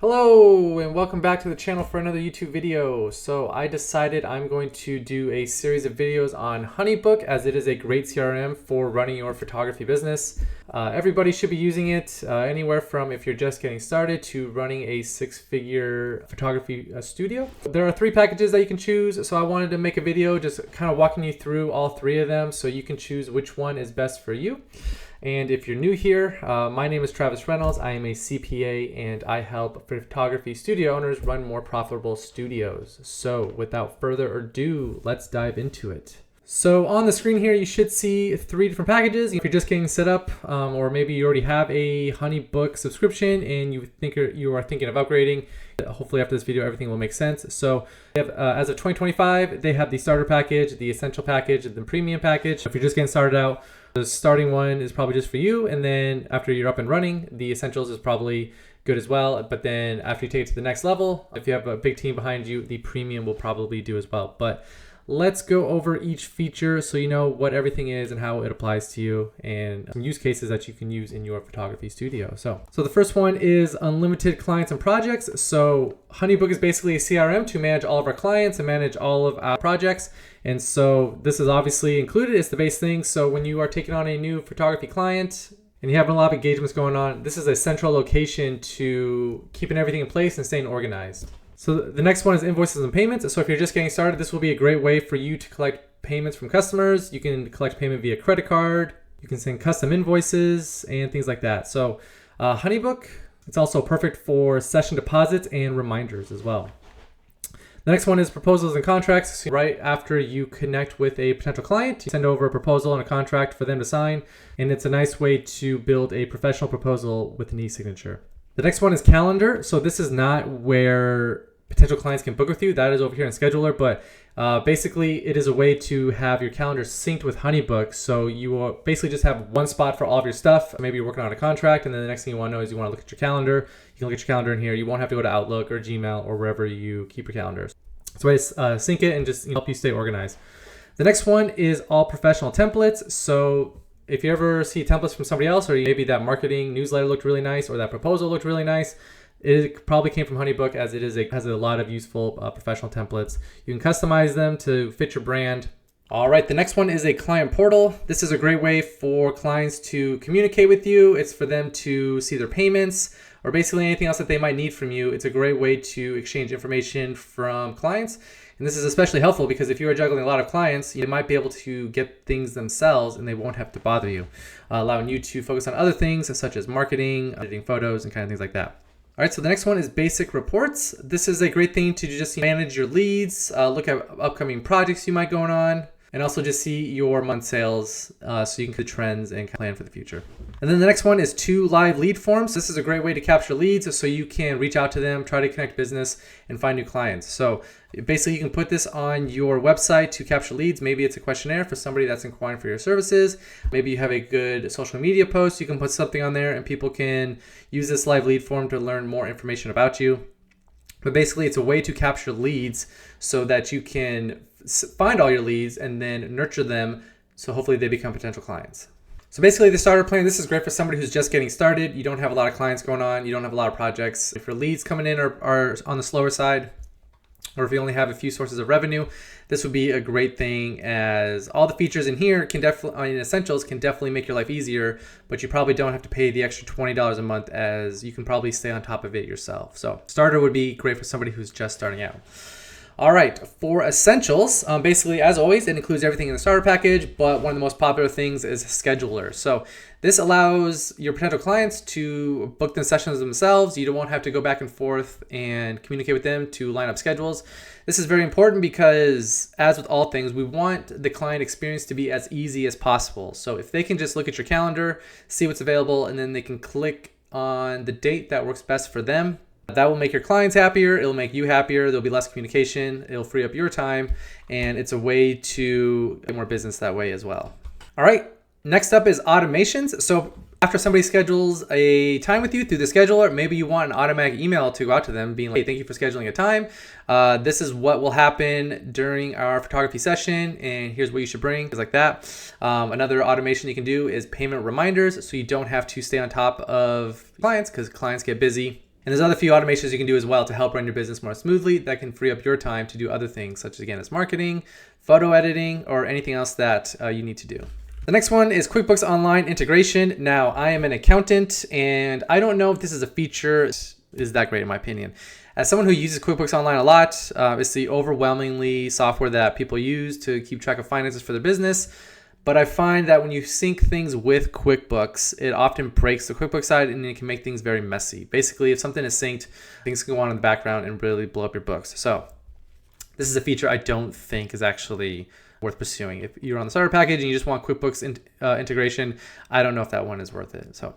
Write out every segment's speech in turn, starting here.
Hello and welcome back to the channel for another YouTube video. So I decided I'm going to do a series of videos on Honeybook as it is a great CRM for running your photography business. Everybody should be using it anywhere from if you're just getting started to running a six-figure photography studio. There are three packages that you can choose. So I wanted to make a video just kind of walking you through all three of them so you can choose which one is best for you. And if you're new here, my name is Travis Reynolds. I am a CPA and I help photography studio owners run more profitable studios. So without further ado, let's dive into it. So on the screen here, you should see three different packages. If you're just getting set up, or maybe you already have a Honeybook subscription and you are thinking of upgrading, hopefully after this video, everything will make sense. So they have, as of 2025, they have the starter package, the essential package, and the premium package. If you're just getting started out, the starting one is probably just for you, and then after you're up and running, the essentials is probably good as well. But then after you take it to the next level, if you have a big team behind you, the premium will probably do as well. But let's go over each feature so you know what everything is and how it applies to you and some use cases that you can use in your photography studio. So the first one is unlimited clients and projects. So Honeybook is basically a CRM to manage all of our clients and manage all of our projects. And so this is obviously included. It's the base thing. So when you are taking on a new photography client and you have a lot of engagements going on, this is a central location to keeping everything in place and staying organized. So the next one is invoices and payments. So if you're just getting started, this will be a great way for you to collect payments from customers. You can collect payment via credit card. You can send custom invoices and things like that. So Honeybook, it's also perfect for session deposits and reminders as well. The next one is proposals and contracts. So right after you connect with a potential client, you send over a proposal and a contract for them to sign. And it's a nice way to build a professional proposal with an e-signature. The next one is calendar. So this is not where potential clients can book with you. That is over here in Scheduler, but basically it is a way to have your calendar synced with Honeybook. So you will basically just have one spot for all of your stuff. Maybe you're working on a contract and then the next thing you want to know is you want to look at your calendar. You can look at your calendar in here. You won't have to go to Outlook or Gmail or wherever you keep your calendars. So I sync it and just help you stay organized. The next one is all professional templates. So if you ever see templates from somebody else, or maybe that marketing newsletter looked really nice or that proposal looked really nice, it probably came from Honeybook as it has a lot of useful professional templates. You can customize them to fit your brand. All right, the next one is a client portal. This is a great way for clients to communicate with you. It's for them to see their payments or basically anything else that they might need from you. It's a great way to exchange information from clients. And this is especially helpful because if you are juggling a lot of clients, you might be able to get things themselves and they won't have to bother you, allowing you to focus on other things such as marketing, editing photos, and kind of things like that. All right, so the next one is basic reports. This is a great thing to just manage your leads, look at upcoming projects you might going on, and also just see your month sales so you can see the trends and plan for the future. And then the next one is 2 live lead forms. This is a great way to capture leads so you can reach out to them, try to connect business, and find new clients. So basically you can put this on your website to capture leads. Maybe it's a questionnaire for somebody that's inquiring for your services. Maybe you have a good social media post. You can put something on there and people can use this live lead form to learn more information about you. But basically it's a way to capture leads so that you can find all your leads and then nurture them so hopefully they become potential clients. So basically the starter plan, this is great for somebody who's just getting started. You don't have a lot of clients going on. You don't have a lot of projects. If your leads coming in are on the slower side, or if you only have a few sources of revenue, this would be a great thing as all the features in here can definitely, essentials can definitely make your life easier, but you probably don't have to pay the extra $20 a month as you can probably stay on top of it yourself. So starter would be great for somebody who's just starting out. All right, for essentials, basically, as always, it includes everything in the starter package, but one of the most popular things is Scheduler. So this allows your potential clients to book the sessions themselves. You won't have to go back and forth and communicate with them to line up schedules. This is very important because, as with all things, we want the client experience to be as easy as possible. So if they can just look at your calendar, see what's available, and then they can click on the date that works best for them, that will make your clients happier. It'll make you happier. There'll be less communication. It'll free up your time. And it's a way to get more business that way as well. All right. Next up is automations. So after somebody schedules a time with you through the scheduler, maybe you want an automatic email to go out to them being like, hey, thank you for scheduling a time. This is what will happen during our photography session. And here's what you should bring, things like that. Another automation you can do is payment reminders. So you don't have to stay on top of clients because clients get busy. And there's other few automations you can do as well to help run your business more smoothly that can free up your time to do other things, such as, again, as marketing, photo editing, or anything else that you need to do. The next one is QuickBooks Online integration. Now, I am an accountant, and I don't know if this is a feature is that great in my opinion. As someone who uses QuickBooks Online a lot, it's the overwhelmingly software that people use to keep track of finances for their business. But I find that when you sync things with QuickBooks, it often breaks the QuickBooks side and it can make things very messy. Basically, if something is synced, things can go on in the background and really blow up your books. So this is a feature I don't think is actually worth pursuing. If you're on the starter package and you just want QuickBooks integration, I don't know if that one is worth it. So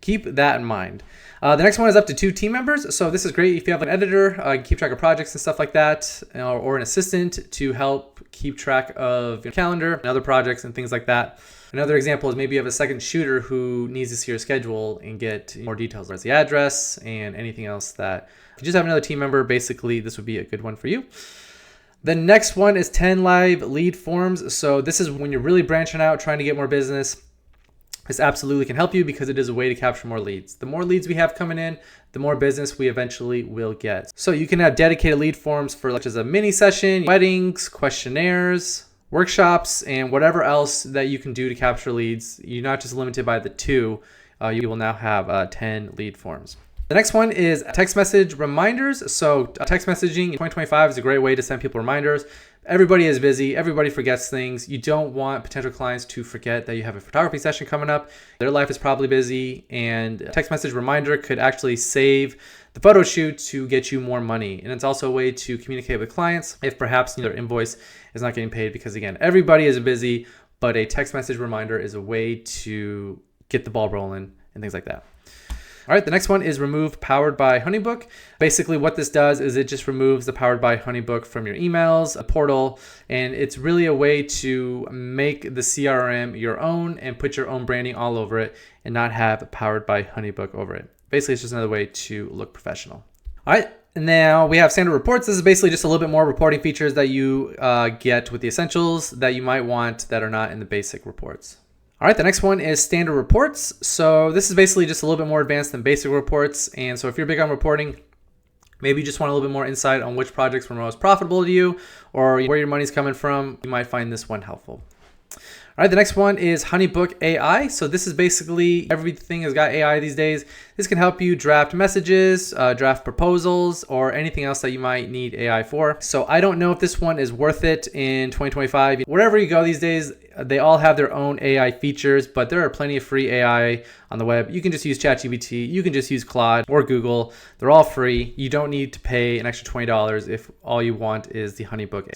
keep that in mind. The next one is up to 2 team members. So this is great if you have an editor, keep track of projects and stuff like that, or an assistant to help keep track of your calendar and other projects and things like that. Another example is maybe you have a second shooter who needs to see your schedule and get more details, like the address and anything else that, if you just have another team member, basically this would be a good one for you. The next one is 10 live lead forms. So this is when you're really branching out, trying to get more business. This absolutely can help you because it is a way to capture more leads. The more leads we have coming in, the more business we eventually will get. So you can have dedicated lead forms for such as a mini session, weddings, questionnaires, workshops, and whatever else that you can do to capture leads. You're not just limited by the 2. You will now have 10 lead forms. The next one is text message reminders. So text messaging in 2025 is a great way to send people reminders. Everybody is busy. Everybody forgets things. You don't want potential clients to forget that you have a photography session coming up. Their life is probably busy, and a text message reminder could actually save the photo shoot to get you more money. And it's also a way to communicate with clients if perhaps their invoice is not getting paid, because again, everybody is busy, but a text message reminder is a way to get the ball rolling and things like that. All right, the next one is remove Powered by Honeybook. Basically what this does is it just removes the Powered by Honeybook from your emails, a portal, and it's really a way to make the CRM your own and put your own branding all over it and not have Powered by Honeybook over it. Basically, it's just another way to look professional. All right, now we have standard reports. This is basically just a little bit more reporting features that you get with the essentials that you might want that are not in the basic reports. All right, the next one is standard reports. So this is basically just a little bit more advanced than basic reports. And so if you're big on reporting, maybe you just want a little bit more insight on which projects were most profitable to you or where your money's coming from, you might find this one helpful. All right, the next one is Honeybook AI. So this is basically, everything has got AI these days. This can help you draft messages, draft proposals, or anything else that you might need AI for. So I don't know if this one is worth it in 2025. Wherever you go these days, they all have their own AI features, but there are plenty of free AI on the web. You can just use ChatGPT, you can just use Claude or Google. They're all free. You don't need to pay an extra $20 if all you want is the Honeybook.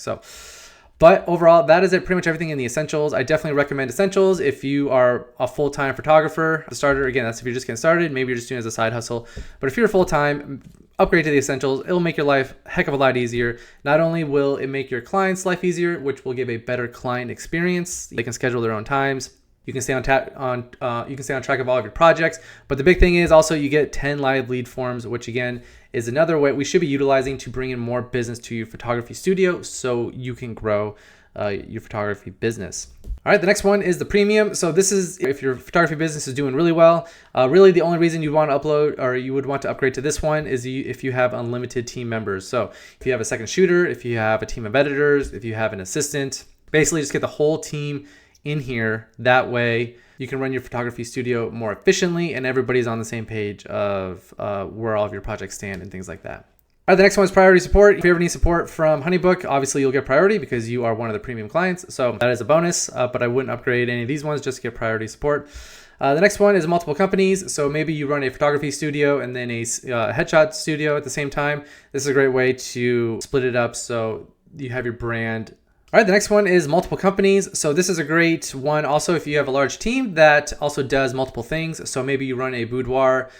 But overall, that is it, pretty much everything in the essentials. I definitely recommend essentials if you are a full-time photographer. The starter, again, that's if you're just getting started. Maybe you're just doing it as a side hustle. But if you're full-time, upgrade to the essentials. It'll make your life a heck of a lot easier. Not only will it make your client's life easier, which will give a better client experience. They can schedule their own times. You can stay on track of all of your projects. But the big thing is also you get 10 live lead forms, which again is another way we should be utilizing to bring in more business to your photography studio so you can grow your photography business. All right, the next one is the premium. So this is if your photography business is doing really well. Really the only reason you want to upload or you would want to upgrade to this one is if you have unlimited team members. So if you have a second shooter, if you have a team of editors, if you have an assistant, basically just get the whole team in here. That way you can run your photography studio more efficiently and everybody's on the same page of where all of your projects stand and things like that. All right, the next one is priority support. If you ever need support from Honeybook, obviously you'll get priority because you are one of the premium clients. So that is a bonus, but I wouldn't upgrade any of these ones just to get priority support. The next one is multiple companies. So maybe you run a photography studio and then a headshot studio at the same time. This is a great way to split it up so you have your brand. All right, the next one is multiple companies. So this is a great one also if you have a large team that also does multiple things. So maybe you run a boudoir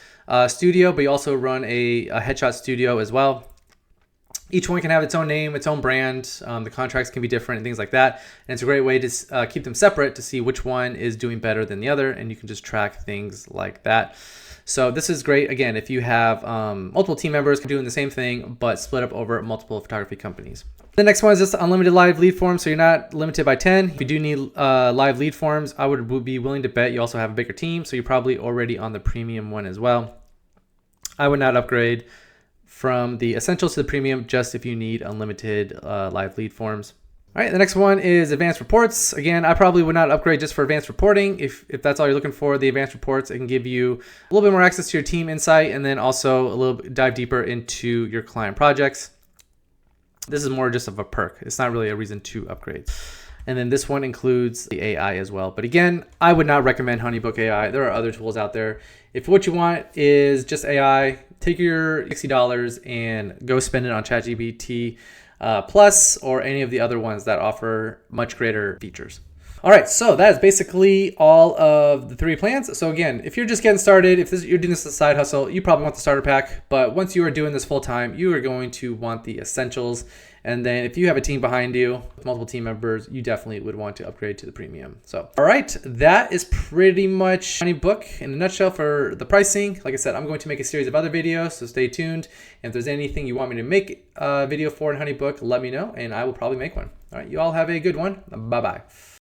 studio, but you also run a headshot studio as well. Each one can have its own name, its own brand. The contracts can be different and things like that. And it's a great way to keep them separate to see which one is doing better than the other. And you can just track things like that. So this is great, again, if you have multiple team members doing the same thing, but split up over multiple photography companies. The next one is just unlimited live lead forms. So you're not limited by 10. If you do need live lead forms, I would be willing to bet you also have a bigger team. So you're probably already on the premium one as well. I would not upgrade from the essentials to the premium just if you need unlimited live lead forms. All right, the next one is advanced reports. Again, I probably would not upgrade just for advanced reporting. If that's all you're looking for, the advanced reports, it can give you a little bit more access to your team insight, and then also a little bit dive deeper into your client projects. This is more just of a perk. It's not really a reason to upgrade. And then this one includes the AI as well. But again, I would not recommend Honeybook AI. There are other tools out there. If what you want is just AI, take your $60 and go spend it on ChatGPT Plus or any of the other ones that offer much greater features. All right, so that is basically all of the 3 plans. So again, if you're just getting started, if you're doing this as a side hustle, you probably want the starter pack. But once you are doing this full time, you are going to want the essentials. And then if you have a team behind you with multiple team members, you definitely would want to upgrade to the premium. So, all right, that is pretty much Honeybook in a nutshell for the pricing. Like I said, I'm going to make a series of other videos, so stay tuned. And if there's anything you want me to make a video for in Honeybook, let me know, and I will probably make one. All right, you all have a good one. Bye-bye.